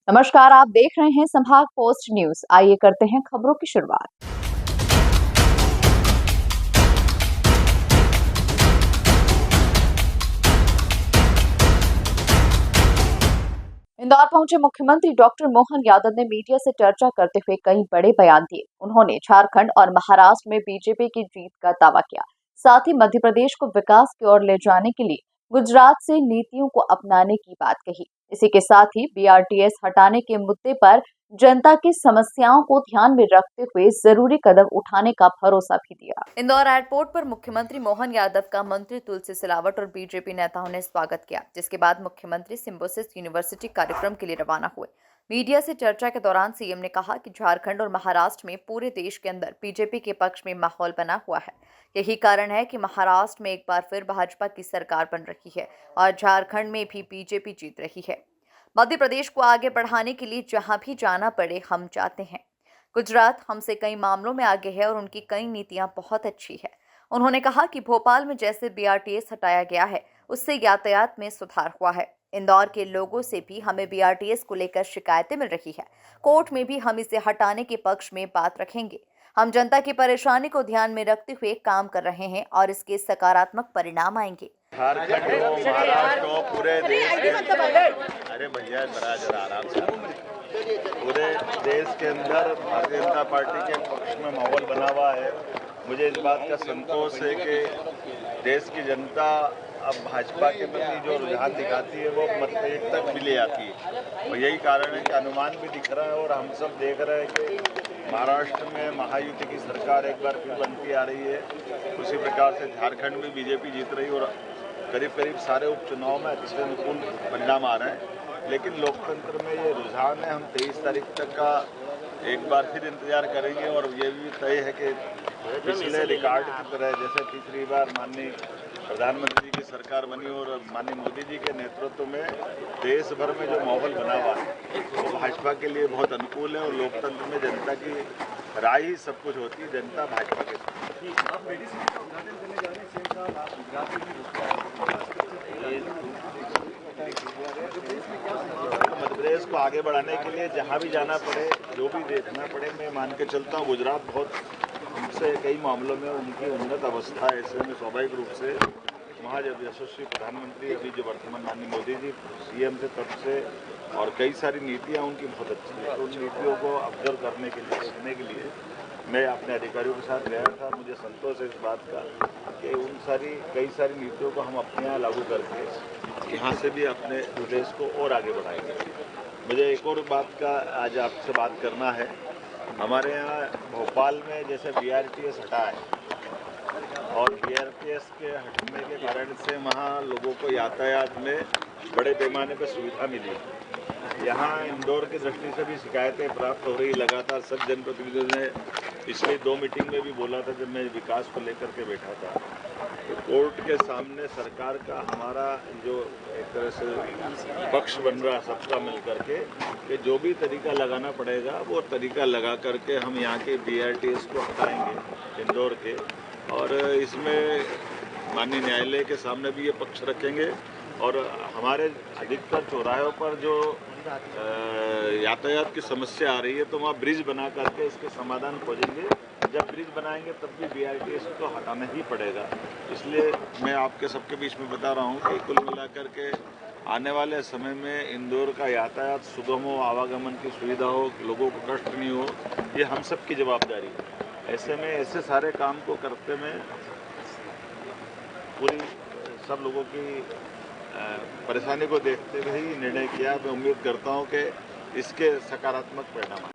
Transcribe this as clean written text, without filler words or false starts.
नमस्कार, आप देख रहे हैं संभाग पोस्ट न्यूज। आइए करते हैं खबरों की शुरुआत। इंदौर पहुंचे मुख्यमंत्री डॉक्टर मोहन यादव ने मीडिया से चर्चा करते हुए कई बड़े बयान दिए। उन्होंने झारखंड और महाराष्ट्र में बीजेपी की जीत का दावा किया। साथ ही मध्य प्रदेश को विकास की ओर ले जाने के लिए गुजरात से नीतियों को अपनाने की बात कही। इसी के साथ ही बीआरटीएस हटाने के मुद्दे पर जनता की समस्याओं को ध्यान में रखते हुए जरूरी कदम उठाने का भरोसा भी दिया। इंदौर एयरपोर्ट पर मुख्यमंत्री मोहन यादव का मंत्री तुलसी सिलावट और बीजेपी नेताओं ने स्वागत किया, जिसके बाद मुख्यमंत्री सिम्बोसिस यूनिवर्सिटी कार्यक्रम के लिए रवाना हुए। मीडिया से चर्चा के दौरान सीएम ने कहा कि झारखंड और महाराष्ट्र में पूरे देश के अंदर बीजेपी के पक्ष में माहौल बना हुआ है। यही कारण है कि महाराष्ट्र में एक बार फिर भाजपा की सरकार बन रही है और झारखंड में भी बीजेपी जीत रही है। मध्य प्रदेश को आगे बढ़ाने के लिए जहां भी जाना पड़े हम जाते हैं। गुजरात हमसे कई मामलों में आगे है और उनकी कई नीतियां बहुत अच्छी है। उन्होंने कहा कि भोपाल में जैसे बीआरटीएस हटाया गया है, उससे यातायात में सुधार हुआ है। इंदौर के लोगों से भी हमें बीआरटीएस को लेकर शिकायतें मिल रही है। कोर्ट में भी हम इसे हटाने के पक्ष में बात रखेंगे। हम जनता की परेशानी को ध्यान में रखते हुए काम कर रहे हैं और इसके सकारात्मक परिणाम आएंगे। झारखंड हो, महाराष्ट्र हो, पूरे देश के अरे भैया जरा आराम से। पूरे देश के अंदर भारतीय जनता पार्टी के पक्ष में माहौल बना हुआ है। मुझे इस बात का संतोष है कि देश की जनता अब भाजपा के प्रति जो रुझान दिखाती है वो मतभेद तक भी ले आती है और यही कारण है कि अनुमान भी दिख रहा है और हम सब देख रहे हैं कि महाराष्ट्र में महायुति की सरकार एक बार फिर बनती आ रही है। उसी प्रकार से झारखंड में बीजेपी जीत रही है और करीब करीब सारे उपचुनाव में अच्छे अनुकूल परिणाम आ रहे हैं। लेकिन लोकतंत्र में ये रुझान है। हम 23 तारीख तक का एक बार फिर इंतजार करेंगे और ये भी तय है कि पिछले रिकॉर्ड की तरह जैसे तीसरी बार माननीय प्रधानमंत्री जी की सरकार बनी और माननीय मोदी जी के नेतृत्व में देश भर में जो माहौल बना हुआ है वो भाजपा के लिए बहुत अनुकूल है और लोकतंत्र में जनता की राय ही सब कुछ होती है। जनता भाजपा के मध्य प्रदेश को आगे बढ़ाने के लिए जहां भी जाना पड़े, जो भी देखना पड़े, मैं मान के चलता हूँ गुजरात बहुत हमसे कई मामलों में उनकी उन्नत अवस्था है। ऐसे में स्वाभाविक रूप से वहाँ जब यशस्वी प्रधानमंत्री अभी जो वर्तमान माननीय मोदी जी सीएम थे तब से और कई सारी नीतियाँ उनकी बहुत अच्छी है। उन नीतियों को ऑब्जर्व करने के लिए सीखने के लिए मैं अपने अधिकारियों के साथ गया था। मुझे संतोष है इस बात का कि उन कई सारी नीतियों को हम अपने यहाँ लागू करके यहाँ से भी अपने प्रदेश को और आगे बढ़ाएंगे। मुझे एक और बात का आज आपसे बात करना है। हमारे यहाँ भोपाल में जैसे बीआरटीएस हटा है और बीआरटीएस के हटने के कारण से वहाँ लोगों को यातायात में बड़े पैमाने पर सुविधा मिली। यहाँ इंदौर की दृष्टि से भी शिकायतें प्राप्त हो रही। लगातार सब जनप्रतिनिधियों ने पिछली 2 मीटिंग में भी बोला था जब मैं विकास को लेकर के बैठा था। तो कोर्ट के सामने सरकार का हमारा जो एक तरह से पक्ष बन रहा सबका मिल करके कि जो भी तरीका लगाना पड़ेगा वो तरीका लगा करके हम यहाँ के बीआरटीएस को हटाएंगे इंदौर के और इसमें माननीय न्यायालय के सामने भी ये पक्ष रखेंगे और हमारे अधिकतर चौराहों पर जो यातायात की समस्या आ रही है तो वहाँ ब्रिज बना करके इसके समाधान खोजेंगे। जब ब्रिज बनाएंगे तब भी बीआरटीएस को हटाना ही पड़ेगा। इसलिए मैं आपके सबके बीच में बता रहा हूँ कि कुल मिलाकर के आने वाले समय में इंदौर का यातायात सुगम हो, आवागमन की सुविधा हो, लोगों को कष्ट नहीं हो, ये हम सब की जवाबदारी है। ऐसे में ऐसे सारे काम को करते में पूरी सब लोगों की परेशानी को देखते हुए ही निर्णय किया। मैं उम्मीद करता हूं कि इसके सकारात्मक परिणाम